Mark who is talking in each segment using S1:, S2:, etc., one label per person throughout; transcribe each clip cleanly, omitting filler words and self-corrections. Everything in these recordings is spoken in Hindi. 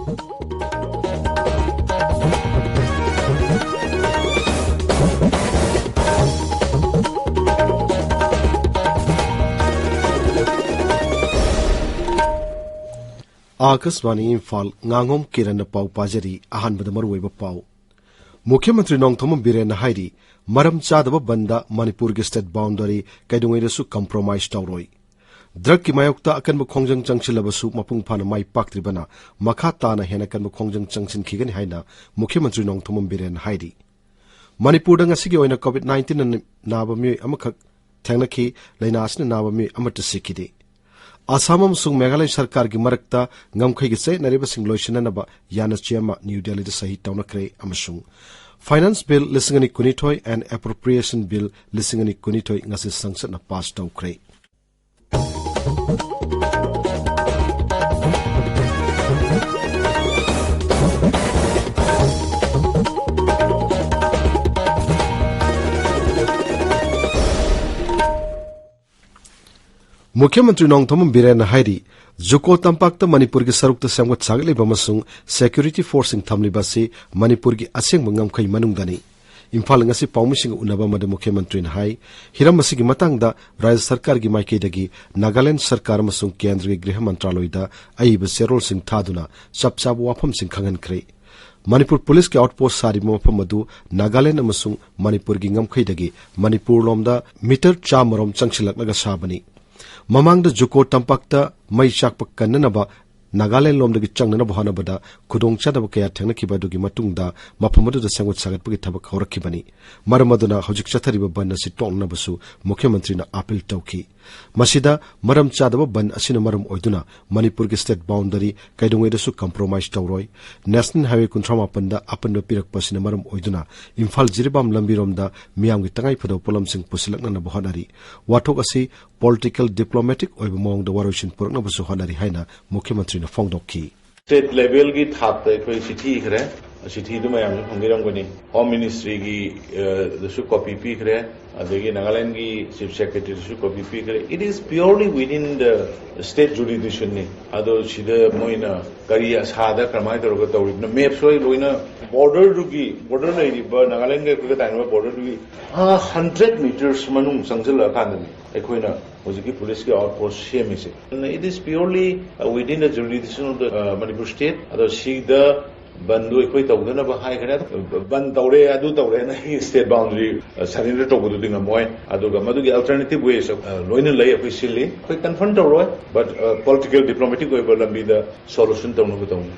S1: आकाशवाणी इम्फाल Ngangom Kiran पाउ पाजरी अहानबद मरुवैब पाउ मुख्यमंत्री नोंगथोम बिरेन हाइरी मरम चादब बंदा मणिपुर की स्टेट बाउंडरी कैदुंगैदसु कंप्रोमाइज तौरोई ड्रग की मायोक्ता अकनब खोंजंग चंगसिलबसु मपुंग फाना माई पाक्त्रिबना मखा ताना हेना कनब खोंजंग चंगसिनखिगनि हाइना मुख्यमंत्री नोंगथोम बिरेन हाइरी मणिपुर ngasiगी oina COVID-19 नाब मियोय अमखक थेंगनखि लैनासना नाब मियोय अमत सिखिदे आसाम अमसुंग मेघालय सरकार की मरक्ता ngमखै गी चै नरेबसिंग लोइसननबा याना चेमा न्यू दिल्ली द सही तौनख्रे अमसुंग फाइनेंस बिल लिसिंगनि कुनिथोय एंड एप्रोप्रिएशन बिल लिसिंगनि कुनिथोय ngasi संसदना पास तौख्रे मुख्यमंत्री नोंगथोम बिरेन हाइरी जुको तंपाक्त मणिपुर की सरुक्त सेमगत सागलेबमसुंग सिक्योरिटी फोर्सिंग थमलिबसि मणिपुर की असेंग ngमखै मनुंगदनी इम्फाल ngasi पाउमिसिंग उनबा मद मुख्यमंत्री न हाई हिरम मसिगी मतंगदा राज्य सरकार की माइकेदगी नागालैंड सरकार मसुंग केंद्र के गृह मंत्रालयदा अइब सेरोल सिंह थादुना सबसाब वाफम सिंह खंगनख्रे मणिपुर पुलिस के आउटपोस्ट सारी मफम मदु नागालैंड अमसुंग मणिपुर की ngमखैदगी मणिपुर लोमदा मीटर चामरोम चंगसिलकलगा साबनी ममांग जुको तंपाक्ता मई चाकप कन्ननबा नागालैंड लोमदगी चंगनब होनबदा खुदोंग चादब कया थेंगनखिबदुगी मतुंगदा मफमदुदा सेंगुत सागतपगी थबक हौरखिबनी मरमदुना हौजिक चथरिबा बन असि टोंगनबसु मुख्यमंत्री ना अपील तौखि मसिदा मरम चादब बन असिना मरम ओइदुना मणिपुर की स्टेट बाउंडरी कैदुंगैदसु कंप्रोमाइज तौरोय नेशनल हाईवे 38 दा अपन पिरकपसिना मरम ओइदुना इम्फाल जिरिबाम लंबिरोमदा मियामगी तंगाई फदो पोलमसिंग पुसिलकना बहनारी वाथोक असि पॉलिटिकल डिप्लोमेटिक ओइब मोंगदा वारोइसिन पुरकनबसु होनारी हाइना मुख्यमंत्री ना फोंगदोखि
S2: स्टेट लेवल की थाप अखोई चिठी खरे चिठी दु मयाम फंगिरमगनी होम मिनिस्ट्री की दसु कॉपी पीखरे अदगी नागालैंड की चीफ सेक्रेटरी दसु कॉपी पीखरे it is purely within the state jurisdiction ने अदो सिदा मोइना करी असादा क्रमाय तोरग तौरिबना मैप सोय लोइना बॉर्डर लेरिबा नागालैंड के ताइनबा बॉर्डर दुगी 100 मीटर्स मनुंग संगजल कानदनी अखोइना होजिकी पुलिस के आउटपोस्ट सेमिसे it is purely within the jurisdiction of the Manipur state अदो सिदा बंदु अखोई तौदनबा हाइखरे बंद तौरे अदु तौरे ना स्टेट बाउंड्री सरेंडर तौबदु दिंग मोय अदुगा मदुगी अल्टरनेटिव वेस लोइन लय अखोई सिली अखोई कन्फर्म तौरोय बट पॉलिटिकल डिप्लोमेटिक वे लंबी द सॉल्यूशन तौनु तौनु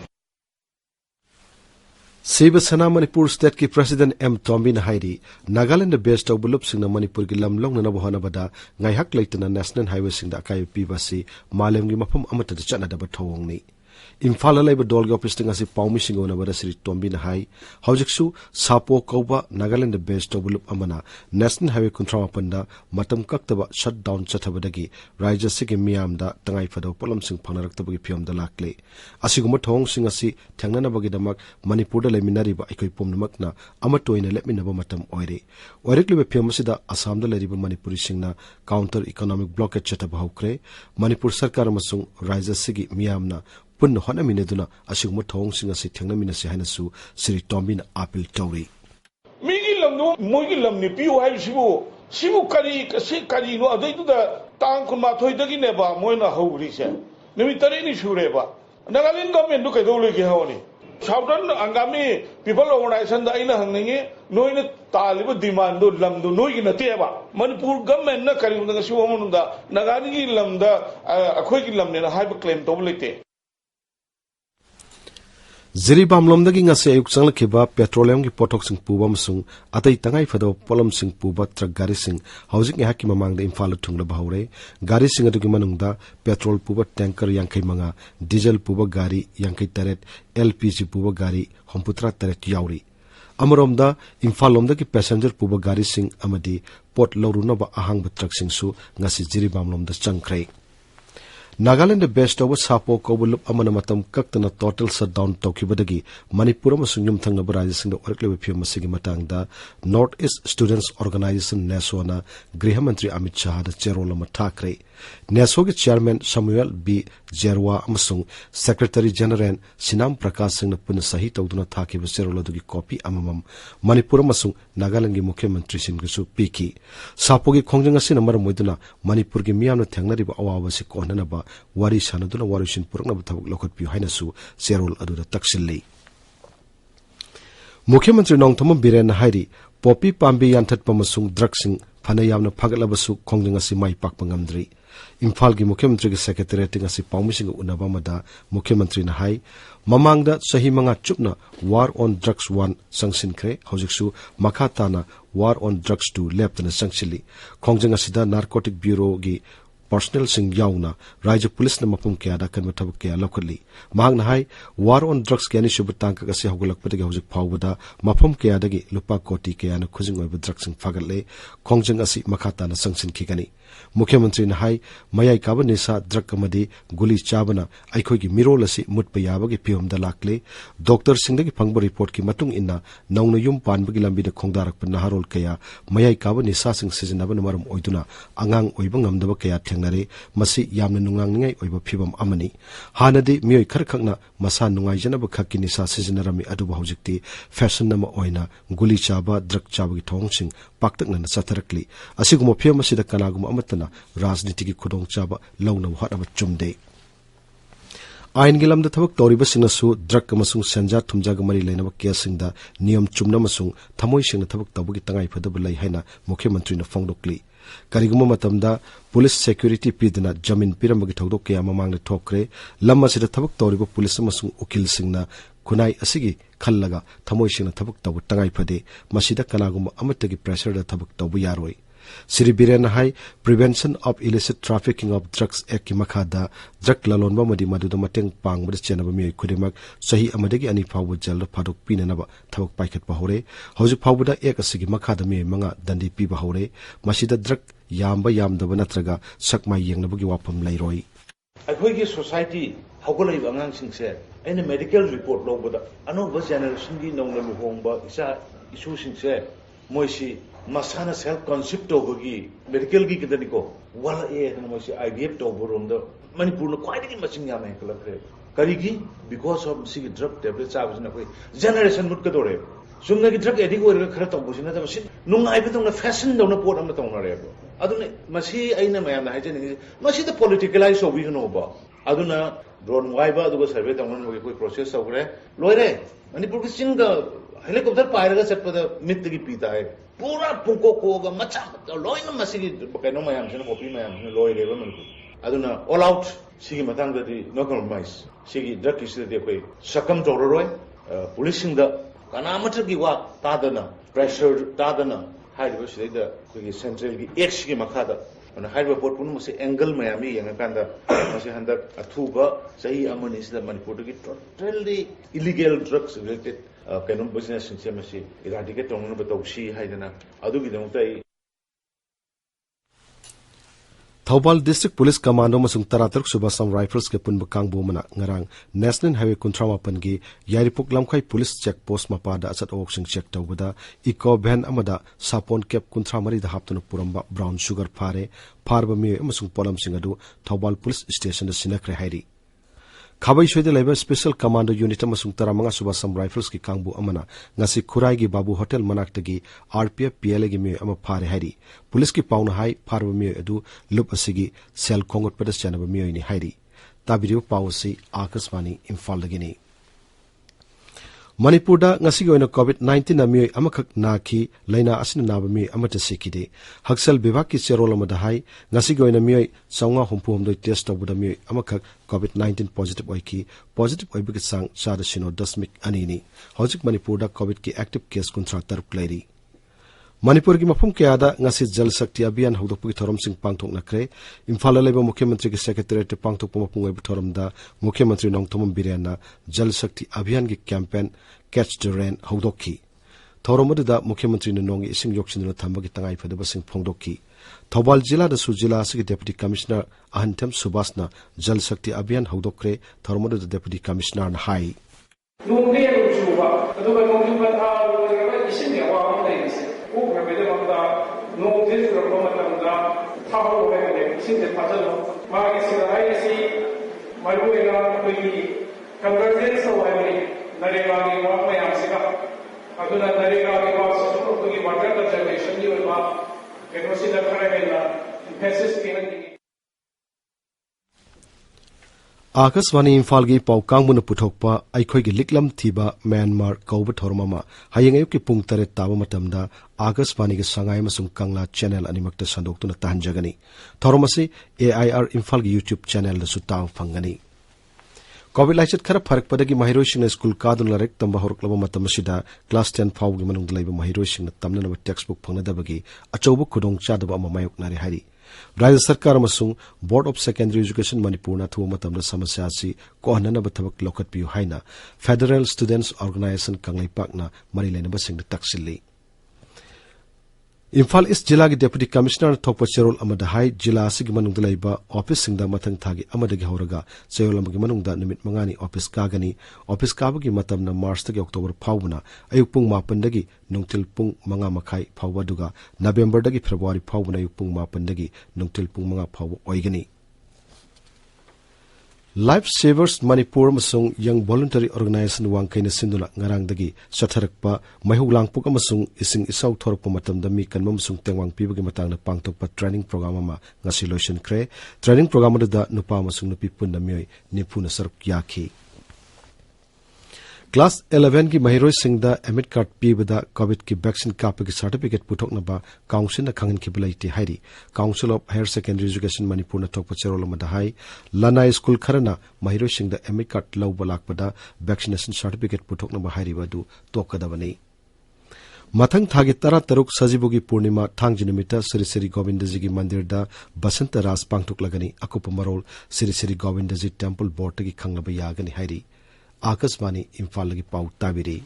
S1: शिवसेना मणिपुर स्टेट की प्रेसिडेंट एम टॉम्बिन हाइरी नागालैंड बेस्ड बुलुप सिंह मणिपुर की लम लौनना बहनबदा ngaihak leitana national highway sing da kai pibasi malemgi mafam amata da chanadaba thawongni Imphal लाइब डोल ऑफिस ngasi पाउमी सिंगोनबदा श्री टोम्बिन हाई हौजिकसु सापो कौबा नागालैंड बेस्ड बुलुप अमना नेशनल हाईवे 38 दा मतम कक्तबा शट डाउन चथबदगी राज्य सिगे मियामदा तंगाई फदो पोलम सिंग फंगरक्तबगी फियमदा लाक्ले असिगुम थोंग सिंग असि थेंगनबगी दमक मणिपुर दा लेमिनारिबा अखोई पुमनमकना अमटोइना लेमिनबा मतम ओइरे ओइरेक्लिबे फियमसिदा असम दा लेरिबा मणिपुरी सिंगना काउंटर इकोनॉमिक ब्लॉकेज चथबा हौक्रे मणिपुर सरकार अमसुंग राज्य सिगे मियामना पुन होनमिनेदुना असिगुम थोंगसिंग असि थेंगनमिनसि हाइनसु श्री टॉम्बिन अपील तौरी
S3: मिगी लमनो मोगी लमनि पिउ हाइसिबु करी नो अदैदुदा तांग कुमा थोइदगी नेबा मोइना हौरिसे निमि तरेनि सुरेबा नागालैंड गवर्नमेंट दु कैदौलेगे हावनि साउदर्न अंगामी पीपल ऑर्गेनाइजेशन दा आइना हंगनिगे नोइना तालिबो डिमांड दो लमदु नोइगी नतेबा मणिपुर गवर्नमेंट ना करिउनगा सिवमनुदा नागालैंड की लमदा अखोइगी लमनेना हाइब क्लेम तौबलेते
S1: जिरीबाम लोमदगी ngasi ayuk changlakhiba petroleum ki pothok sing puba masung atai tangai phado polam sing puba truck gari sing housing haki mamang da imphal thungla bahore gari sing adu ki manungda petrol puba tanker yankai manga diesel puba gari yankai taret lpg puba gari homputra taret yauri amromda imphal lomda ki passenger puba gari sing amadi pot loruna ba ahang ba truck sing su ngasi Jiribam lomda changkhrai Nagaland based over सापो कोबुलुप अमन मतम कक्तना टोटल शटडाउन तौखिबदगी मणिपुर अमसुंग युमथंगब राज्यसिंग ओरक्लेब फियम मसिगी मतंगदा नॉर्थ ईस्ट स्टूडेंट्स ऑर्गेनाइजेशन नेसोना गृह मंत्री अमित शाह द चेरोल अमा थाखरे नेसो के चेयरमैन समुएल बी जेरवा अमसुंग सेक्रेटरी जनरल सिनाम प्रकाश सिंह पुन सही तौदुना थाकिब सेरोल अदुगी कॉपी अममम मणिपुर अमसुंग नागालैंड के मुख्यमंत्री सिंगसु पीकी सापोगी खोंजंग असिना मरम मोइदुना मणिपुर के मियामना थेंगनरिबा अवाबसि कोहननबा वारी सानदुना वारिसिन पुरकनब थबक लखतपियु हाइनसु सेरोल अदुदा तक्सिल्ली मुख्यमंत्री नोंगथम बिरेन हाइरी पोपी पाम्बी यानथटप अमसुंग ड्रग्सिंग फना यामना फगलबसु खोंजंग असि माइ पाकप ngamdri इम्फाल की मुख्यमंत्री के सेक्रेटरीट असि पाउमिसिंग उनबा मदा मुख्यमंत्री न हाई ममांगदा सही मंगा चुपना वार ऑन ड्रग्स 1 संगसिनख्रे हौजिकसु मखा ताना वार ऑन ड्रग्स 2 लेप्तना संगसिली खोंजंग असिदा नारकोटिक ब्यूरो की पर्सनल सिंह याउना राज्य पुलिस न मफम कयादा कनब थबक कया लौखली मांगना हाई वार ऑन ड्रग्स के शुभ तांक असे हौगलकपदगे हौजिक फाउबदा मफम कयादगी लुपा कोटी कयाना खुजिंग ओइब ड्रग्स फागले खोंजंग असि मखाताना संगसिनखिगनी मुख्यमंत्री न हाई मयाई काब निसा ड्रग अमदी गुली चाबना अखोगी मिरोल असि मुटप याबगी फियमदा लाकले डॉक्टर सिंहदगी फंगब रिपोर्ट की मतुंग इन्ना नौना युम पानबगी लंबीदा खोंगदारक नहारोल कया मयाई काब निसा सिंह सिजनबन मरम ओइदुना अंगांग ओइब ngamdaba kaya thengnare masi yamna nungangningai oiba phibam amani hanadi mioi kharkhakna masa nungaijana khakki nisa sizinarami aduba hojikti fashion nama oina guli chaba drug chaba gi thongsing paktakna na satharakli asiguma phiyam asida kanaguma amatana rajniti gi khudong chaba launa hataba chumde आइन गिलम द थबक तौरिब सिंगसु ड्रग अमसुंग सेंजा थुमजाग मरी लेनब केसिंगदा नियम चुमना मसुंग थमोय सिंग थबक तबगी तंगाई फदब लई हाइना मुख्यमंत्री न फोंगदोकली करिगुम मतमदा पुलिस सिक्योरिटी पीदना जमीन पिरमगी थौदोक के ममांग ने ठोकरे लम असिद थबक तौरिब पुलिस अमसुंग उकिल सिंगना खुनाई असिगी खल्लगा थमोय सिंग थबक तब तंगाई फदे मसिदा कनागुम अमतगी प्रेशर द थबक तब यारोय Sri Biren Hai Prevention of Illicit Trafficking of Drugs Act Makada Drug Lalonba Madi Maduda Mateng Pang with Chenaba Mi Kudimak Sahi Amadegi Ani Power Jel Padok Pinanaba Tavok Paikat Bahore Hosi Powder Ek Asigi Makada Mi Manga Dandi Pi Bahore Masida Drug Yamba Yam the Vanatraga Sakma Yang Wapam Lairoi
S2: Akwegi society Hogolai Wangang Sing said any medical report low but another generation gi nong na luhongba isa issue sing said Moisi masana self concept over medical gi kidaniko wala e na moisi IVF to borom do Manipur no quite machine yama kalakre karigi because of sig drug tablets abs na koi generation mut ka dore sumna gi drug addict or khara to bosina da machine nung ai bitong na fashion do na pot am na tong na re adune masi aina mayam na haje ni masi the politicalize of you know ba aduna drone waiba adu survey tong na koi process ogre loire Manipur ki singa helicopter पायरगा चटपदा मित्त की पीता है पूरा पुको कोगा मचा लोइन मसिगी कनो मयाम सने कॉपी मयाम सने लोय लेबा मनकु अदुना ऑल आउट सिगी मतंग ददि नो कॉम्प्रोमाइज सिगी ड्रग किस दे कोई सकम तोररोय पुलिसिंग द कनामत की वा तादना प्रेशर तादना हाइबो सिदा कोई सेंट्रल की एक्स की मखादा अन हाइबो पोट पुन मसे एंगल मयामी यंगा कांदा मसे हंदक अथुबा सही अमनि सिदा मणिपुर की totally illegal drugs related Kanon business in Semasi, eradicate on the Toshi Haidana, Adugi
S1: Thobal District Police Commando Masung Taratak Subasam Rifles ke Punbakang Bumana Ngarang National Highway Kuntrama Pangi Yaripuk Lamkai Police Check Post Mapada Asat Auction Check Tawada Eco Van Amada Sapon Cap Kuntramari the Hapton Puramba Brown Sugar Pare Parba Me Masung Polam Singadu Thobal Police Station the Sinakre Hairi Khabai Shwede Labor Special Commando Unit Masung Taramanga Subasam Rifles ki Kangbu Amana Ngasi Kurai gi Babu Hotel Manaktagi RPF PLA gi me ama phare hairi Police ki pauna hai pharba me adu lup asigi sel kongot pedas chanaba me ni hairi Tabiru Pawsi Akaswani Imphal lagini Manipur da ngasi gi oina COVID-19 na me amakak na ki laina asina naba me amata sikide Haksal Bibhag ki serol amada hai ngasi gi oina me saunga humpu humdoi test obuda me amakak COVID-19 positive oiki positive oibik sang sada sino 10 anini hojik Manipur da COVID ki active case kuntra taruk lairi Manipur ki mafum ke ada ngasi jal shakti abhiyan hodokpu ki thorom sing pangthok nakre Imphal leba mukhyamantri ki secretariat pangthok pumapung oib thorom da mukhyamantri nongthomam birena jal shakti abhiyan ki campaign catch the rain hodokki thorom da mukhyamantri ne nongi ising yokchinna thamba ki tangai phadaba sing phongdokki Thobal jila da su jila asigi deputy commissioner Ahantem Subasna jal shakti abhiyan hodokre thorom da deputy commissioner na hai
S4: nong this rokomatam da thaho ne sin de pajalo ma ki sirai si maru ela koi convergence awani narega ni wa mayam sika aduna narega ni wa so ko ki water conservation ni wa consider karena emphasis given
S1: Akashvani Imphal की पाव कांगमुन पुथोकपा अखोई की लिकलम थीबा म्यांमार कौब थोरमा हयेंग अयुक्की पुंग 8 ताबा मतमदा आकाशवाणी की संगाई मसुंग कांगला चैनल अनिमक्ता संदोक्तुना ताहंजगनी थोरमसी AIR इम्फाल की यूट्यूब चैनल दसु ताव फंगनी कोविड लाइचत खरा फरकपदगी महिरोइसिंग स्कूल कादुन लाइक तंबा होरकलब मतमसिदा क्लास 10 फावगी मनुंग लैब महिरोइसिंग तमननब टेक्स्ट बुक फंगनदबगी अचौब खुदोंग चादब अमा मायोकनारि हारि राज्य सरकार मसुंग board of secondary education Manipur ना थुव मतमदा समस्या सि कोहननब थबक लौखटपियु हाइना फेडरल स्टूडेंट्स ऑर्गेनाइजेशन कंगलैपाकना मरि लेनबसिंग तक्सिल्ली इम्फाल ईस्ट जिला की डेप्यूटी कमिश्नर थोप चेरोल अमद हाई जिला असिगी मनुंग लैबा ऑफिस सिंगदा मथंग थागी अमदगी होरगा चेरोल अमगी मनुंगदा निमित मंगानी ऑफिस कागनी ऑफिस काबगी मतमना मार्च तगी अक्टोबर फावबना अयुक पुंग 9 दगी नुंगतिल पुंग 5 मखाई फावबा दुगा नवेंबर दगी फेब्रुआरी फावबना अयुक पुंग 9 दगी नुंगतिल पुंग 5 फावबा ओइगनी लाइफ सेवर्स मणिपुर मसुंग यंग वॉलंटरी ऑर्गेनाइजेशन वांगकैना सिंदुना ngarangdagi satharakpa maihulangpuk amasung ising isau thorokpa matamda mi kanma masung tengwang pibagi matangna pangtokpa training program ama ngasi lotion kre training program da nupa masung nupi punna mioi nipuna saruk yakhi class 11 की महिरोई सिंगदा एमिट कार्ड पीबदा कोविड की वैक्सीन कापगी सर्टिफिकेट पुथोकनबा काउंसिल न खंगन की बलाइती हाइरी council of higher secondary education Manipur न थोकप चेरोल मदा हाई लना स्कूल खरना महिरोई सिंगदा एमिट कार्ड लौब लाकपदा वैक्सीनेशन सर्टिफिकेट पुथोकनबा हाइरीबदु तोकदबनी मथंग थागी 13 सजीबुगी पूर्णिमा थांगजी निमित्त श्री श्री गोविंदजी की मंदिर दा बसंत रास पांगथोकलगनी अकुप मरोल श्री श्री गोविंदजी टेंपल बोर्ड की खंगलब यागनी हाइरी आकाशवाणी इम्फाल की पाउ ताबिरी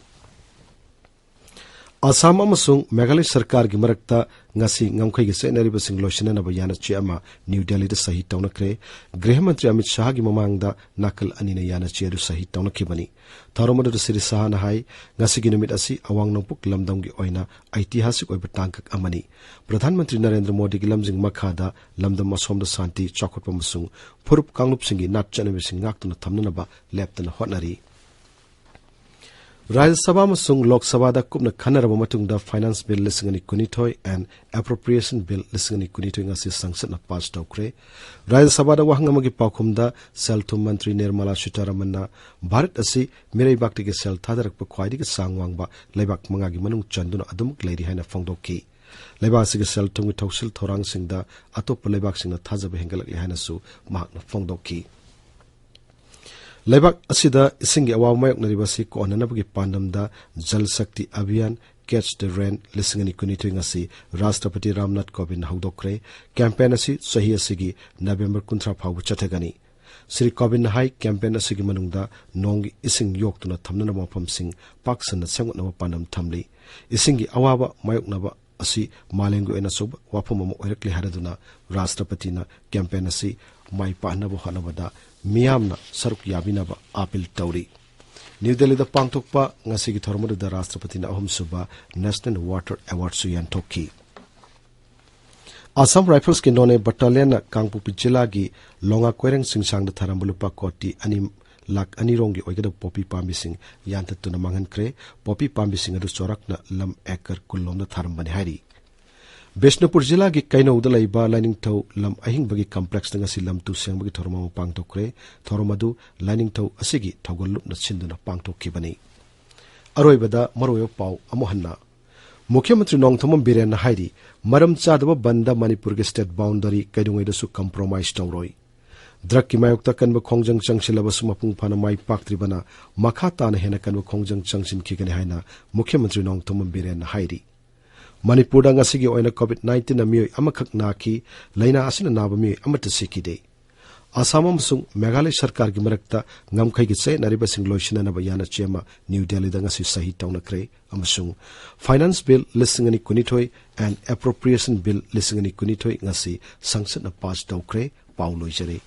S1: असम अमसुंग मेघालय सरकार की मरक्ता ngasi ngamkhai gi senari basing loshana na bayana chi ama New Delhi da sahi tawnakre गृह मंत्री अमित शाह की ममांगदा नाकल अनिना याना chi adu sahi tawnakibani tharomadu siri Shah na hai ngasi gi numit asi awang nongpuk lamdam gi oina ऐतिहासिक ओइबा तांकक अमनी प्रधानमंत्री नरेंद्र मोदी की लमजिंग मखादा लमदम असोमदा शांति चौखटपा मसुंग फुरुप कांगलुप सिंगी नाटचनबि सिंग ngakतना थमननबा लेपतना होटनरी राज्यसभा मसुंग लोकसभा कुपन खनरब मतुंगदा फाइनेंस बिल लिसिंगनी कुनिथोय एंड एप्रोप्रिएशन बिल लिसिंगनी कुनिथोय ngasi संसद न पास तौक्रे राज्यसभा दा वहंगमगी पाखुमदा सेलथुम मंत्री निर्मला सीतारमन भारत असि मिरै बाक्ति के सेल थादरक ख्वाइदि के सांगवांगबा लेबाक मंगागी मनुंग चंदुना अदुमुक लेरि हाइना फोंदोकी लेबाक सिगे सेलथुम की थौसिल थोरांग सिंगदा अतोप लेबाक सिंगना थाजब हेंगलक हाइनासु महाकना फोंदोकी लेबाक असिदा इसिंगी अवाव मायोकनरिबसि कोहननबगी पांडमदा जल शक्ति अभियान कैच द रेन लिसिंगनी कुनिथोय ngasi राष्ट्रपति रामनाथ कोविंद हौदोक्रे कैंपेन असि सही असिगी नवेंबर 19 फाव चथगनी श्री कोविंद हाई कैंपेन असिगी मनुंगदा नोंगी इसिंग योक्तुना थमनना मफमसिंग पाक्सन सेंगनब पांडम थमली इसिंगी अवाव मायोकनबा असि मालेंगो एना सोब वाफम म ओइरकले हारदुना राष्ट्रपतिना कैंपेन असि माई पाहनब हनबदा मियामना सरुक याबिनबा अपील तौरी न्यू दिल्ली दा पांगथोकपा ngasi gi thormada राष्ट्रपतिना अहम सुबा नेशनल वाटर अवार्ड सु यानथोकी असम राइफल्स के नोने बटालियन कांगपुपि जिला की लोंगा कोइरेंग सिंगसांग दा थरमबुलुपा कोटी अनि लाख अनि रोंगी ओइगदा पॉपी पाम्बी सिंग यानततुना मांगनख्रे पॉपी पाम्बी सिंग अदु चोरकना लम एकर कुल्लोमदा थरमबनि हारी बिष्णुपुर जिला की कैनौदा लैबा लाइनिंगथौ लम अहिंबगी complex ngasi lam tu sengbagi thorma pangtokre thormadu लाइनिंगथौ असिगी थौगलुपना सिंदुना पांगतोखिबनी अरोइबदा मरोयो पाउ अमोहन्ना मुख्यमंत्री नोंगथोम बिरेन हाइरी मरम चादब बंदा मणिपुर के स्टेट बाउंड्री कैदुंगैदसु कंप्रोमाइज तौरोई ड्रग की मायोक्ता कनब खोंजंग चंगसिलबसु मपुंग फाना माई पाक्त्रिबना मखा ताना हेना कनब खोंजंग चंगसिनखिगने हाइना मुख्यमंत्री नोंगथोम बिरेन हाइरी Manipur ngasi oina COVID-19 na mioi amakhak naki laina asina naba mioi amata sikide Assam अमसुंग मेघालय सरकार की मरक्ता ngamkhai gi se nariba sing loishina na bayana chema New Delhi da ngasi sahi tawnakre अमसुंग फाइनेंस बिल लिसिंगनी कुनिथोय एंड एप्रोप्रिएशन बिल लिसिंगनी कुनिथोय ngasi संसद na पास तौक्रे पाउ लोइजरे